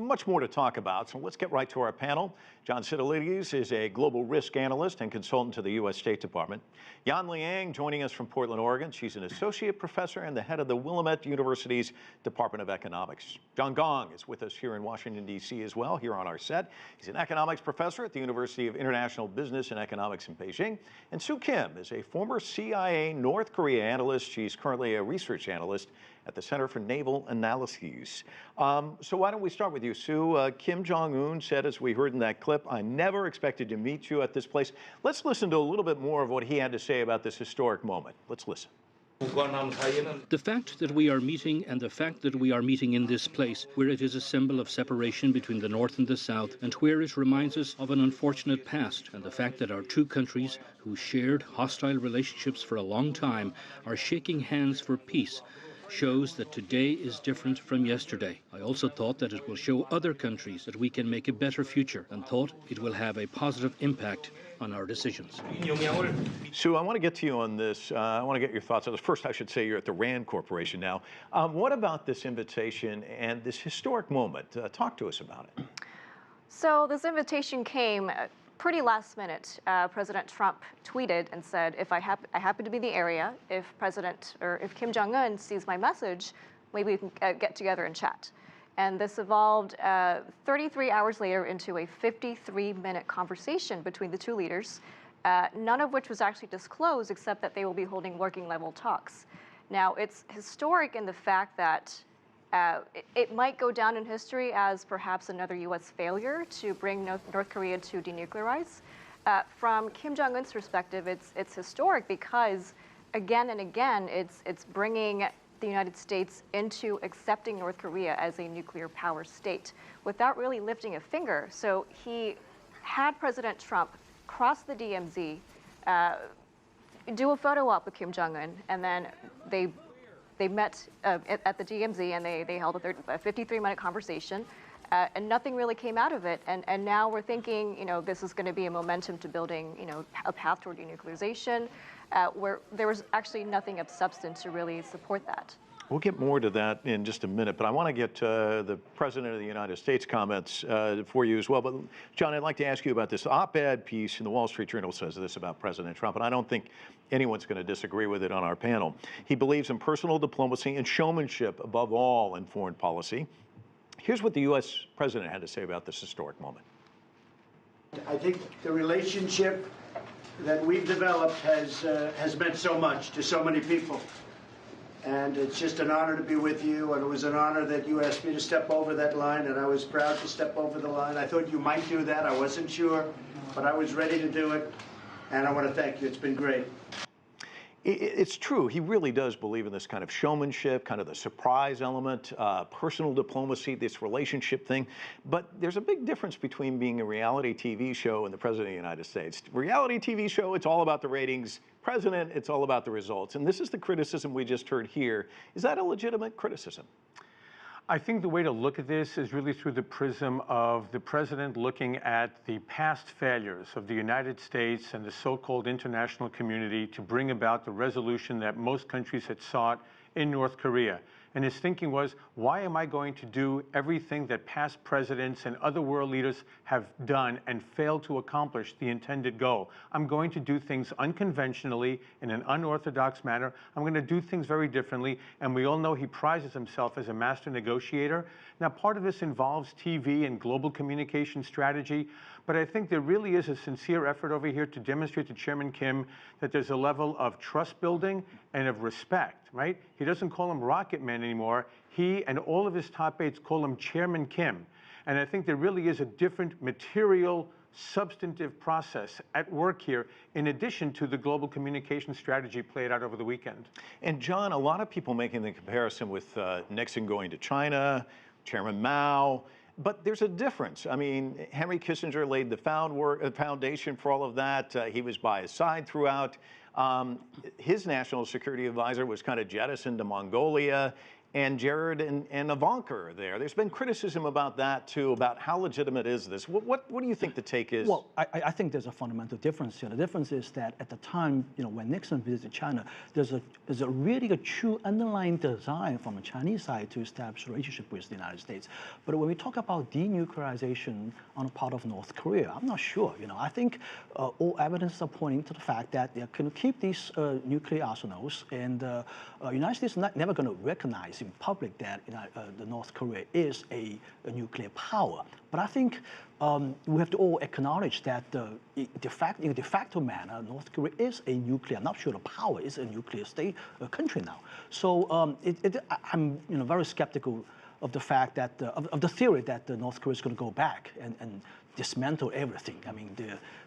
Much more to talk about, so let's get right to our panel. John Sitilides is a global risk analyst and consultant to the U.S. State Department. Yan Liang joining us from Portland, Oregon. She's an associate professor and the head of the Willamette University's Department of Economics. John Gong is with us here in Washington, D.C. as well, here on our set. He's an economics professor at the University of International Business and Economics in Beijing. And Sue Kim is a former CIA North Korea analyst. She's currently a research analyst at the Center for Naval Analyses. So why don't we start with you, Sue? Kim Jong-un said, as we heard in that clip, I never expected to meet you at this place. Let's listen to a little bit more of what he had to say about this historic moment. Let's listen. The fact that we are meeting and the fact that we are meeting in this place, where it is a symbol of separation between the North and the South, and where it reminds us of an unfortunate past, and the fact that our two countries, who shared hostile relationships for a long time, are shaking hands for peace, shows that today is different from yesterday. I also thought that it will show other countries that we can make a better future, and thought it will have a positive impact on our decisions. Sue, I want to get to you on this. I want to get your thoughts on this. First, I should say you're at the RAND Corporation now. What about this invitation and this historic moment? Talk to us about it. So this invitation came pretty last minute. President Trump tweeted and said, if I happen to be in the area, if Kim Jong-un sees my message, maybe we can get together and chat. And this evolved 33 hours later into a 53-minute conversation between the two leaders, none of which was actually disclosed except that they will be holding working-level talks. Now, it's historic in the fact that it might go down in history as perhaps another U.S. failure to bring North Korea to denuclearize. From Kim Jong-un's perspective, it's historic because, again and again, it's bringing the United States into accepting North Korea as a nuclear power state without really lifting a finger. So he had President Trump cross the DMZ, do a photo op with Kim Jong-un, and then they met at the DMZ and they held a 53-minute conversation, and nothing really came out of it. And now we're thinking, this is going to be a momentum to building, a path toward denuclearization, where there was actually nothing of substance to really support that. We'll get more to that in just a minute, but I want to get the President of the United States comments for you as well. But John, I'd like to ask you about this op-ed piece in the Wall Street Journal says this about President Trump, and I don't think anyone's going to disagree with it on our panel. He believes in personal diplomacy and showmanship above all in foreign policy. Here's what the U.S. President had to say about this historic moment. I think the relationship that we've developed has meant so much to so many people. And it's just an honor to be with you, and it was an honor that you asked me to step over that line, and I was proud to step over the line. I thought you might do that. I wasn't sure, but I was ready to do it, and I want to thank you. It's been great. It's true. He really does believe in this kind of showmanship, kind of the surprise element, personal diplomacy, this relationship thing. But there's a big difference between being a reality TV show and the President of the United States. Reality TV show, it's all about the ratings. President, it's all about the results. And this is the criticism we just heard here. Is that a legitimate criticism? I think the way to look at this is really through the prism of the president looking at the past failures of the United States and the so-called international community to bring about the resolution that most countries had sought in North Korea. And his thinking was, why am I going to do everything that past presidents and other world leaders have done and failed to accomplish the intended goal? I'm going to do things unconventionally, in an unorthodox manner. I'm going to do things very differently. And we all know he prizes himself as a master negotiator. Now, part of this involves TV and global communication strategy. But I think there really is a sincere effort over here to demonstrate to Chairman Kim that there's a level of trust building and of respect, right? He doesn't call him Rocket Man anymore. He and all of his top aides call him Chairman Kim. And I think there really is a different material, substantive process at work here, in addition to the global communication strategy played out over the weekend. And John, a lot of people making the comparison with Nixon going to China, Chairman Mao. But there's a difference. I mean, Henry Kissinger laid the foundation for all of that. He was by his side throughout. His national security advisor was kind of jettisoned to Mongolia. and Jared and Ivanka are there. There's been criticism about that too, about how legitimate is this? What do you think the take is? Well, I think there's a fundamental difference here. The difference is that at the time, when Nixon visited China, there's a really true underlying desire from the Chinese side to establish a relationship with the United States. But when we talk about denuclearization on the part of North Korea, I'm not sure. I think all evidence are pointing to the fact that they can keep these nuclear arsenals, and the United States is never going to recognize in public that the North Korea is a nuclear power. But I think we have to all acknowledge that in a de facto manner, North Korea is a nuclear, I'm not sure the power is a nuclear state country now. So I'm very skeptical of the fact that, of the theory that North Korea is going to go back and dismantle everything. I mean,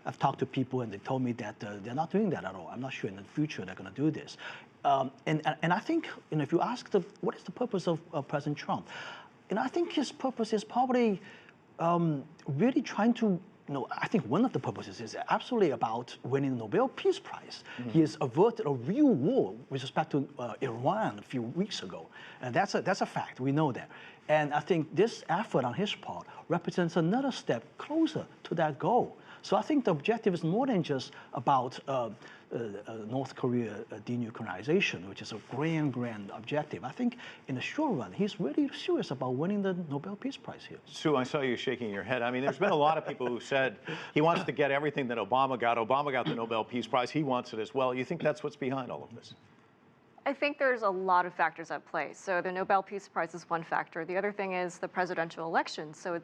I've talked to people and they told me that they're not doing that at all. I'm not sure in the future they're going to do this. And I think, if you ask what is the purpose of President Trump, I think his purpose is probably really trying to, I think one of the purposes is absolutely about winning the Nobel Peace Prize. Mm-hmm. He has averted a real war with respect to Iran a few weeks ago. And that's a fact, we know that. And I think this effort on his part represents another step closer to that goal. So I think the objective is more than just about North Korea denuclearization, which is a grand objective. I think in the short run, he's really serious about winning the Nobel Peace Prize here. Sue, I saw you shaking your head. I mean, there's been a lot of people who said he wants to get everything that Obama got. Obama got the Nobel Peace Prize. He wants it as well. You think that's what's behind all of this? I think there's a lot of factors at play. So the Nobel Peace Prize is one factor. The other thing is the presidential election. So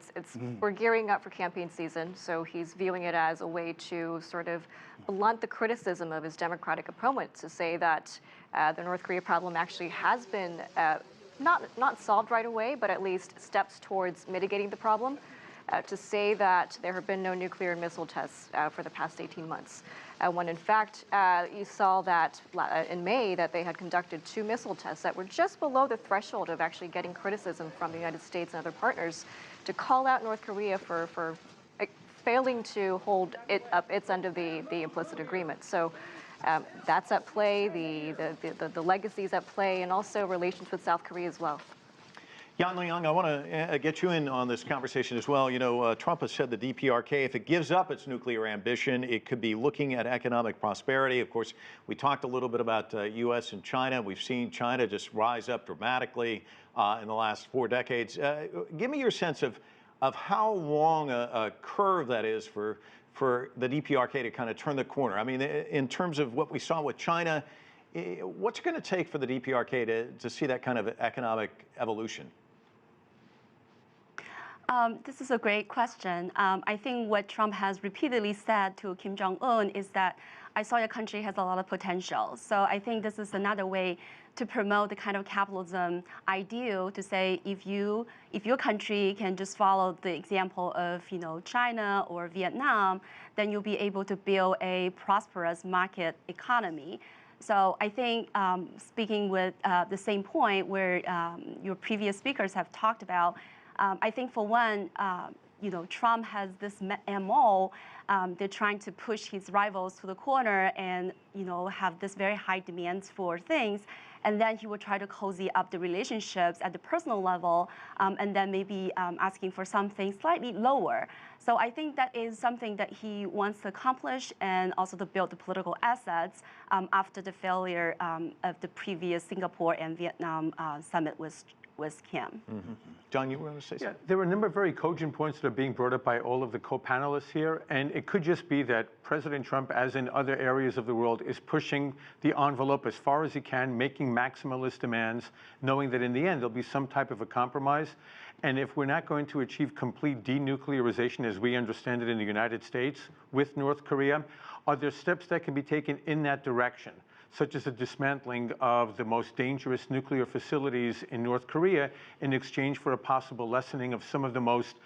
we're gearing up for campaign season. So he's viewing it as a way to sort of blunt the criticism of his Democratic opponent, to say that the North Korea problem actually has been not solved right away, but at least steps towards mitigating the problem. To say that there have been no nuclear and missile tests for the past 18 months. When in fact, you saw that in May that they had conducted 2 missile tests that were just below the threshold of actually getting criticism from the United States and other partners, to call out North Korea for failing to hold its end of the implicit agreement. So that's at play, the legacies at play, and also relations with South Korea as well. Yan Liang, I want to get you in on this conversation as well. Trump has said the DPRK, if it gives up its nuclear ambition, it could be looking at economic prosperity. Of course, we talked a little bit about U.S. and China. We've seen China just rise up dramatically in the last 4 decades. Give me your sense of how long a curve that is for the DPRK to kind of turn the corner. I mean, in terms of what we saw with China, what's it going to take for the DPRK to see that kind of economic evolution? This is a great question. I think what Trump has repeatedly said to Kim Jong-un is that I saw your country has a lot of potential. So I think this is another way to promote the kind of capitalism ideal, to say if your country can just follow the example of China or Vietnam, then you'll be able to build a prosperous market economy. So I think speaking with the same point where your previous speakers have talked about, I think for one, Trump has this MO. They're trying to push his rivals to the corner and have this very high demands for things, and then he will try to cozy up the relationships at the personal level, and then maybe asking for something slightly lower. So I think that is something that he wants to accomplish, and also to build the political assets after the failure of the previous Singapore and Vietnam summit with Kim. Mm-hmm. John, you were going to say something? Yeah, there were a number of very cogent points that are being brought up by all of the co-panelists here, and it could just be that President Trump, as in other areas of the world, is pushing the envelope as far as he can, making maximalist demands, knowing that in the end there'll be some type of a compromise. And if we're not going to achieve complete denuclearization as we understand it in the United States with North Korea, are there steps that can be taken in that direction, such as the dismantling of the most dangerous nuclear facilities in North Korea in exchange for a possible lessening of some of the most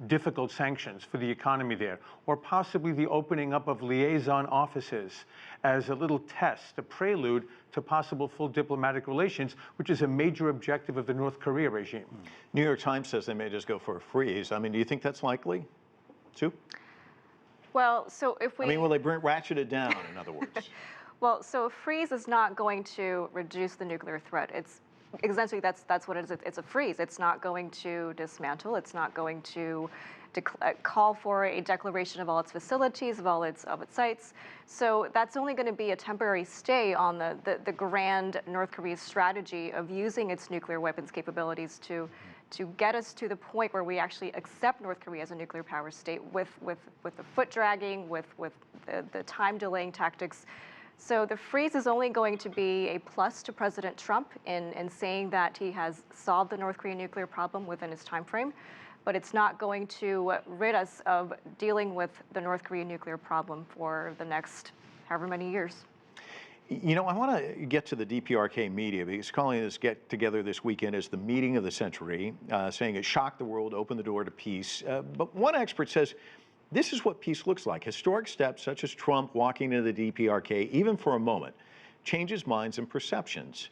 difficult sanctions for the economy there, or possibly the opening up of liaison offices as a little test, a prelude to possible full diplomatic relations, which is a major objective of the North Korea regime. New York Times says they may just go for a freeze. I mean, do you think that's likely, Sue? Well, so if we... I mean, will they ratchet it down, in other words? Well, so a freeze is not going to reduce the nuclear threat. It's essentially that's what it is. It's a freeze. It's not going to dismantle. It's not going to call for a declaration of all its facilities, of all its sites. So that's only going to be a temporary stay on the grand North Korea's strategy of using its nuclear weapons capabilities to get us to the point where we actually accept North Korea as a nuclear power state with the foot dragging, with the time delaying tactics. So the freeze is only going to be a plus to President Trump in saying that he has solved the North Korean nuclear problem within his time frame, but it's not going to rid us of dealing with the North Korean nuclear problem for the next however many years. You know, I want to get to the DPRK media because calling this get together this weekend as the meeting of the century, saying it shocked the world, opened the door to peace. But one expert says this is what peace looks like. Historic steps such as Trump walking into the DPRK, even for a moment, changes minds and perceptions.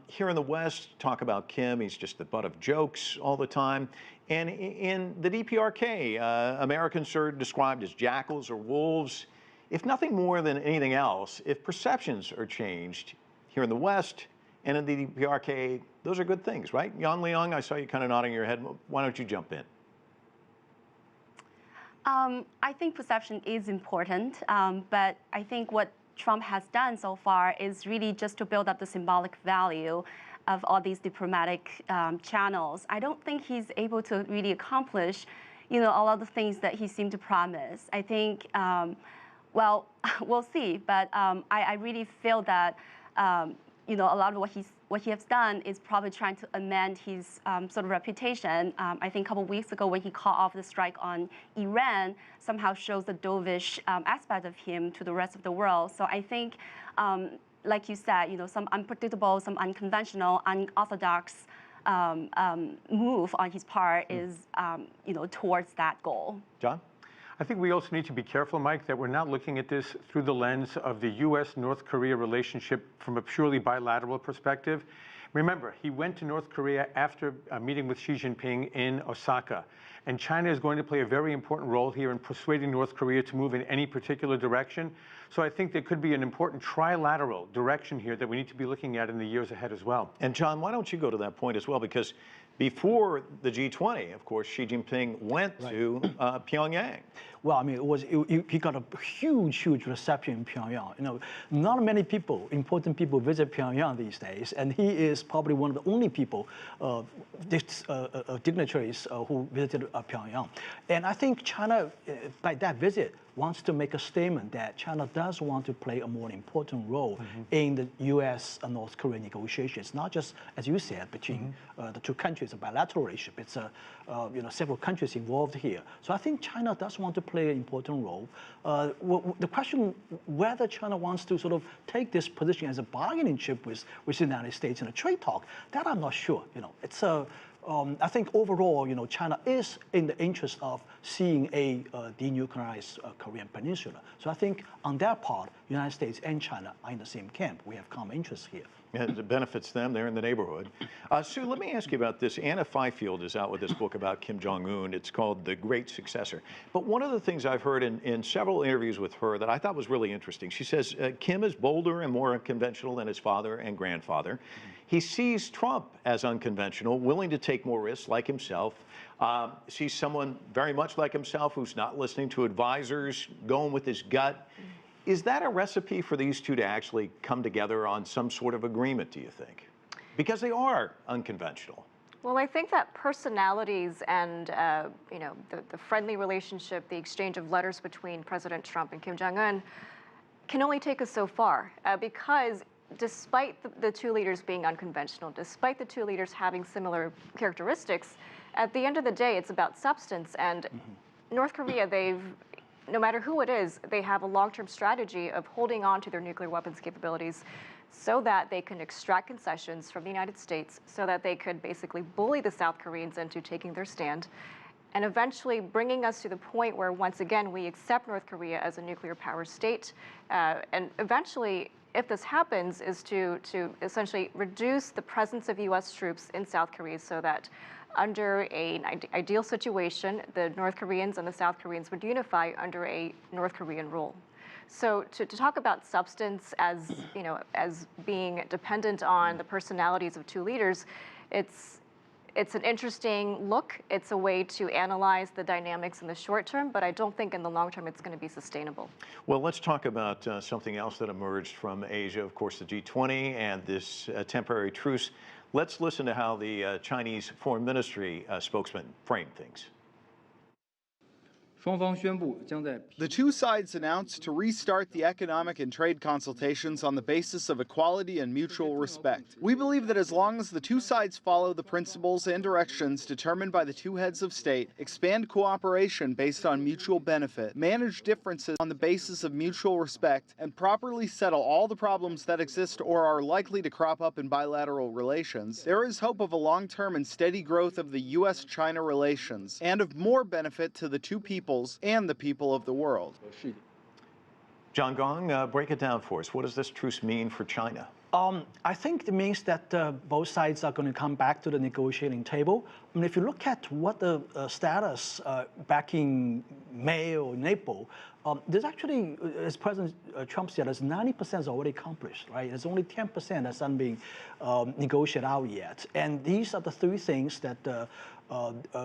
Here in the West, talk about Kim, he's just the butt of jokes all the time. And in the DPRK, Americans are described as jackals or wolves. If nothing more than anything else, if perceptions are changed here in the West and in the DPRK, those are good things, right? Yan Liang, I saw you kind of nodding your head. Why don't you jump in? I think perception is important, but I think what Trump has done so far is really just to build up the symbolic value of all these diplomatic channels. I don't think he's able to really accomplish, you know, all of the things that he seemed to promise. I think, well, we'll see, but I really feel that, you know, a lot of what he has done is probably trying to amend his sort of reputation. I think a couple of weeks ago when he called off the strike on Iran, somehow shows the dovish aspect of him to the rest of the world. So I think, like you said, you know, some unpredictable, some unconventional, unorthodox move on his part is, you know, towards that goal. John? I think we also need to be careful, Mike, that we're not looking at this through the lens of the U.S.-North Korea relationship from a purely bilateral perspective. Remember, he went to North Korea after a meeting with Xi Jinping in Osaka. And China is going to play a very important role here in persuading North Korea to move in any particular direction. So I think there could be an important trilateral direction here that we need to be looking at in the years ahead as well. And John, why don't you go to that point as well? Because before the G20, of course, Xi Jinping went to Pyongyang. Well, I mean, he got a huge reception in Pyongyang. You know, not many people, important people, visit Pyongyang these days, and he is probably one of the only people, dignitaries who visited Pyongyang. And I think China, by that visit, wants to make a statement that China does want to play a more important role in the U.S. and North Korea negotiations, not just, as you said, between the two countries, a bilateral relationship. It's you know, several countries involved here. So I think China does want to play an important role. The question whether China wants to sort of take this position as a bargaining chip with the United States in a trade talk, that I'm not sure. You know, it's I think overall, you know, China is in the interest of seeing a denuclearized Korean peninsula. So I think on that part, United States and China are in the same camp. We have common interests here. And it benefits them. They're in the neighborhood. Sue, let me ask you about this. Anna Fifield is out with this book about Kim Jong-un. It's called The Great Successor. But one of the things I've heard in several interviews with her that I thought was really interesting, she says Kim is bolder and more unconventional than his father and grandfather. He sees Trump as unconventional, willing to take more risks like himself. Sees someone very much like himself who's not listening to advisors, going with his gut. Is that a recipe for these two to actually come together on some sort of agreement, do you think? Because they are unconventional. Well, I think that personalities and you know, the friendly relationship, the exchange of letters between President Trump and Kim Jong-un can only take us so far because despite the two leaders being unconventional, despite the two leaders having similar characteristics, at the end of the day, it's about substance. And North Korea, no matter who it is, they have a long-term strategy of holding on to their nuclear weapons capabilities so that they can extract concessions from the United States, so that they could basically bully the South Koreans into taking their stand, and eventually bringing us to the point where, once again, we accept North Korea as a nuclear power state. And eventually, if this happens, is to essentially reduce the presence of U.S. troops in South Korea so that under an ideal situation, the North Koreans and the South Koreans would unify under a North Korean rule. So to talk about substance as, as being dependent on the personalities of two leaders, it's an interesting look. It's a way to analyze the dynamics in the short term, but I don't think in the long term it's going to be sustainable. Well, let's talk about something else that emerged from Asia, of course, the G20 and this temporary truce. Let's listen to how the Chinese Foreign Ministry spokesman framed things. The two sides announced to restart the economic and trade consultations on the basis of equality and mutual respect. We believe that as long as the two sides follow the principles and directions determined by the two heads of state, expand cooperation based on mutual benefit, manage differences on the basis of mutual respect, and properly settle all the problems that exist or are likely to crop up in bilateral relations, there is hope of a long-term and steady growth of the U.S.-China relations and of more benefit to the two peoples and the people of the world. John Gong, break it down for us. What does this truce mean for China? I think it means that both sides are going to come back to the negotiating table. I mean, if you look at what the status back in May or in April, there's actually, as President Trump said, there's 90% is already accomplished, right? There's only 10% that's not being negotiated out yet. And these are the three things that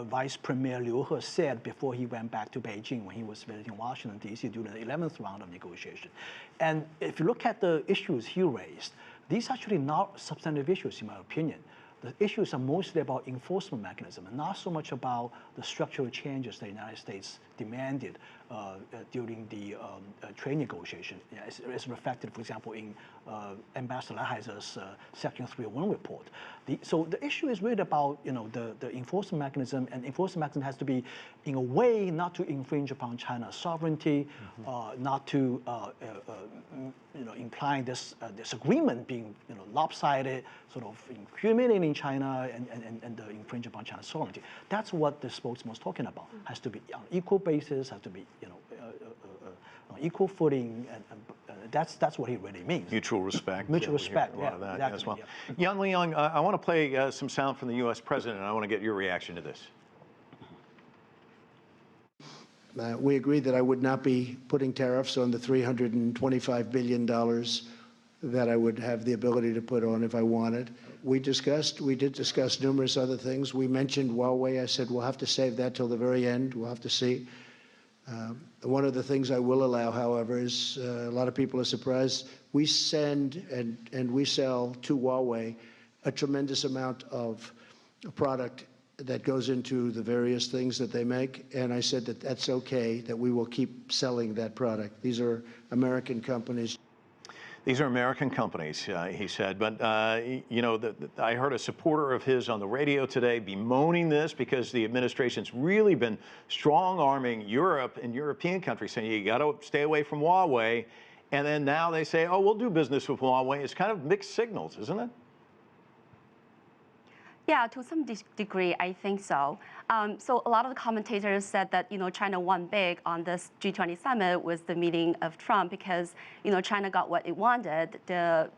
Vice Premier Liu He said before he went back to Beijing when he was visiting Washington, D.C. during the 11th round of negotiation. And if you look at the issues he raised, these are actually not substantive issues, in my opinion. The issues are mostly about enforcement mechanism and not so much about the structural changes the United States demanded during the trade negotiation, as reflected, for example, in Ambassador Heiser's Section 301 report. So the issue is really about the enforcement mechanism, and enforcement mechanism has to be in a way not to infringe upon China's sovereignty, not to implying this agreement being lopsided, sort of humiliating China and infringe upon China's sovereignty. That's what the spokesman was talking about. Has to be on equal basis, has to be on equal footing, and that's what he really means. Mutual respect. Mutual respect, A lot of that exactly, as well. yeah. Yan Liang, I want to play some sound from the U.S. president, and I want to get your reaction to this. We agreed that I would not be putting tariffs on the $325 billion that I would have the ability to put on if I wanted. We did discuss numerous other things. We mentioned Huawei. I said, we'll have to save that till the very end. We'll have to see. One of the things I will allow, however, is a lot of people are surprised. We send and we sell to Huawei a tremendous amount of product that goes into the various things that they make. And I said that that's okay, that we will keep selling that product. These are American companies. These are American companies, he said. But, I heard a supporter of his on the radio today bemoaning this because the administration's really been strong-arming Europe and European countries, saying you got to stay away from Huawei. And then now they say, oh, we'll do business with Huawei. It's kind of mixed signals, isn't it? Yeah, to some degree, I think so. So a lot of the commentators said that China won big on this G20 summit with the meeting of Trump because China got what it wanted. The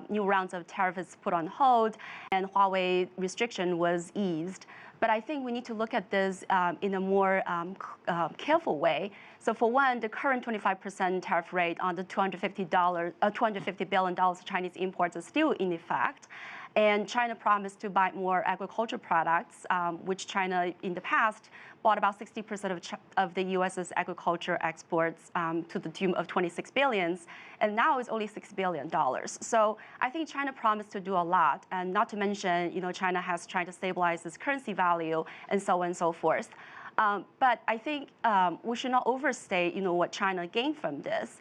new rounds of tariffs put on hold, and Huawei restriction was eased. But I think we need to look at this in a more careful way. So for one, the current 25% tariff rate on the $250 billion Chinese imports is still in effect. And China promised to buy more agricultural products, which China in the past bought about 60% of the U.S.'s agriculture exports to the tune of $26 billion, and now it's only $6 billion. So I think China promised to do a lot, and not to mention, China has tried to stabilize its currency value and so on and so forth. But I think we should not overstate, what China gained from this.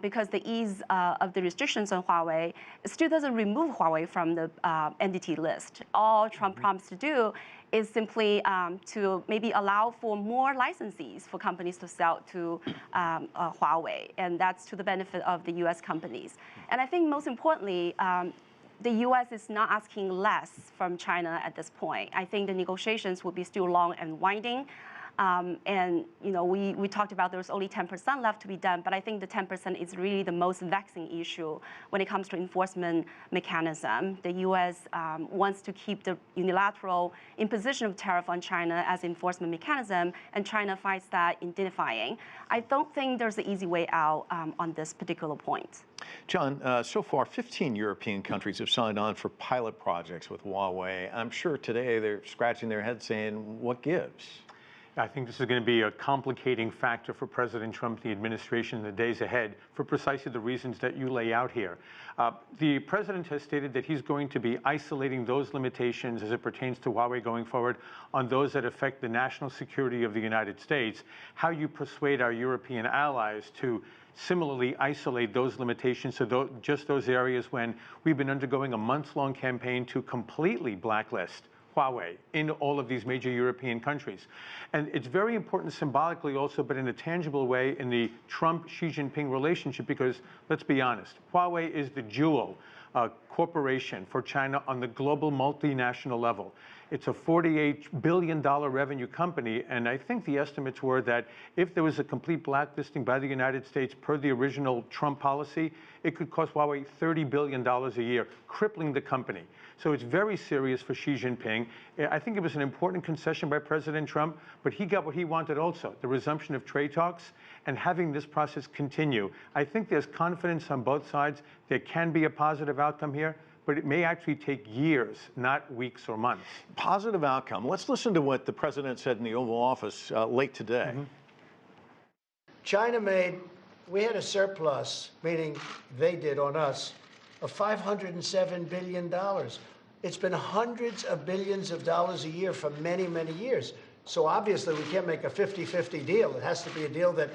Because the ease of the restrictions on Huawei still doesn't remove Huawei from the entity list. All Trump promised to do is simply to maybe allow for more licensees for companies to sell to Huawei, and that's to the benefit of the U.S. companies. And I think most importantly, the U.S. is not asking less from China at this point. I think the negotiations will be still long and winding. And we talked about there's only 10% left to be done, but I think the 10% is really the most vexing issue when it comes to enforcement mechanism. The U.S. Wants to keep the unilateral imposition of tariff on China as enforcement mechanism, and China fights that in denying. I don't think there's an easy way out on this particular point. John, so far 15 European countries have signed on for pilot projects with Huawei. I'm sure today they're scratching their heads saying, what gives? I think this is going to be a complicating factor for President Trump, the administration, in the days ahead, for precisely the reasons that you lay out here. The president has stated that he's going to be isolating those limitations as it pertains to Huawei going forward on those that affect the national security of the United States. How you persuade our European allies to similarly isolate those limitations to just those areas when we've been undergoing a months-long campaign to completely blacklist Huawei in all of these major European countries. And it's very important symbolically also, but in a tangible way, in the Trump-Xi Jinping relationship, because let's be honest, Huawei is the jewel corporation for China on the global multinational level. It's a $48 billion revenue company, and I think the estimates were that if there was a complete blacklisting by the United States per the original Trump policy, it could cost Huawei $30 billion a year, crippling the company. So it's very serious for Xi Jinping. I think it was an important concession by President Trump, but he got what he wanted also, the resumption of trade talks and having this process continue. I think there's confidence on both sides. There can be a positive outcome here, but it may actually take years, not weeks or months. Positive outcome. Let's listen to what the president said in the Oval Office late today. China we had a surplus, meaning they did on us, of $507 billion. It's been hundreds of billions of dollars a year for many, many years. So obviously we can't make a 50-50 deal. It has to be a deal that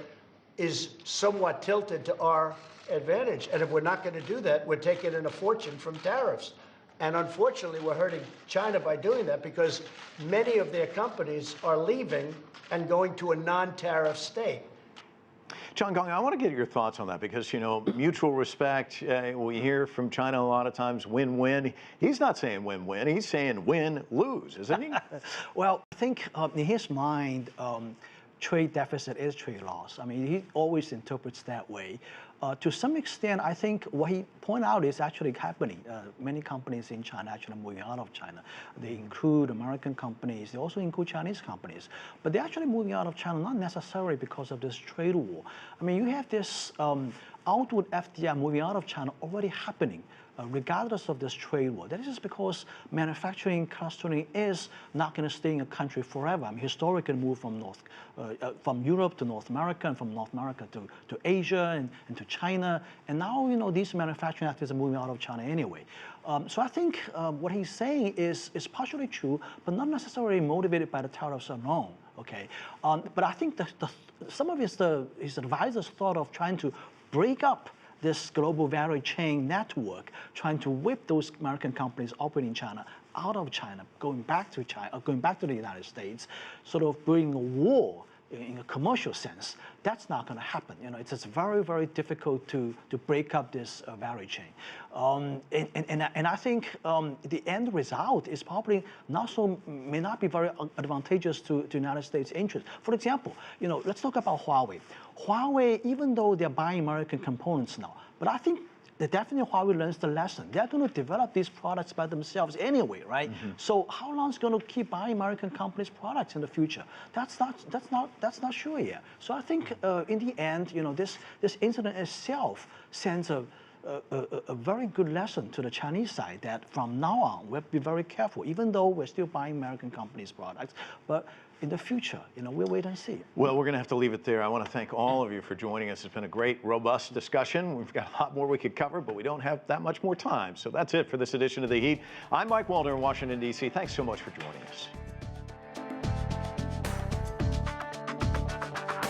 is somewhat tilted to our advantage. And if we're not going to do that, we're taking in a fortune from tariffs. And unfortunately, we're hurting China by doing that because many of their companies are leaving and going to a non-tariff state. John Gong, I want to get your thoughts on that because, mutual respect, we hear from China a lot of times win-win. He's not saying win-win, he's saying win-lose, isn't he? Well, I think in his mind, trade deficit is trade loss. I mean, he always interprets that way. To some extent, I think what he pointed out is actually happening. Many companies in China actually moving out of China. They include American companies. They also include Chinese companies. But they're actually moving out of China not necessarily because of this trade war. I mean, you have this outward FDI moving out of China already happening. Regardless of this trade war. That is just because manufacturing clustering is not going to stay in a country forever. I mean, historically moved from Europe to North America, and from North America to Asia and to China. And now, these manufacturing activities are moving out of China anyway. So I think what he's saying is partially true, but not necessarily motivated by the tariffs alone. Okay, but I think some of his advisors thought of trying to break up this global value chain network, trying to whip those American companies operating in China out of China, going back to China, going back to the United States, sort of bringing a war in a commercial sense. That's not going to happen. It's just very, very difficult to break up this value chain. And I think the end result is probably may not be very advantageous to the United States' interest. For example, let's talk about Huawei. Huawei, even though they're buying American components now, but I think definitely Huawei learns the lesson. They're going to develop these products by themselves anyway, right? So how long is going to keep buying American companies' products in the future? That's not sure yet. So I think in the end, this incident itself sends a very good lesson to the Chinese side that from now on we'll be very careful, even though we're still buying American companies' products, but in the future, we'll wait and see. Well, we're going to have to leave it there. I want to thank all of you for joining us. It's been a great, robust discussion. We've got a lot more we could cover, but we don't have that much more time. So that's it for this edition of The Heat. I'm Mike Walter in Washington, D.C. Thanks so much for joining us.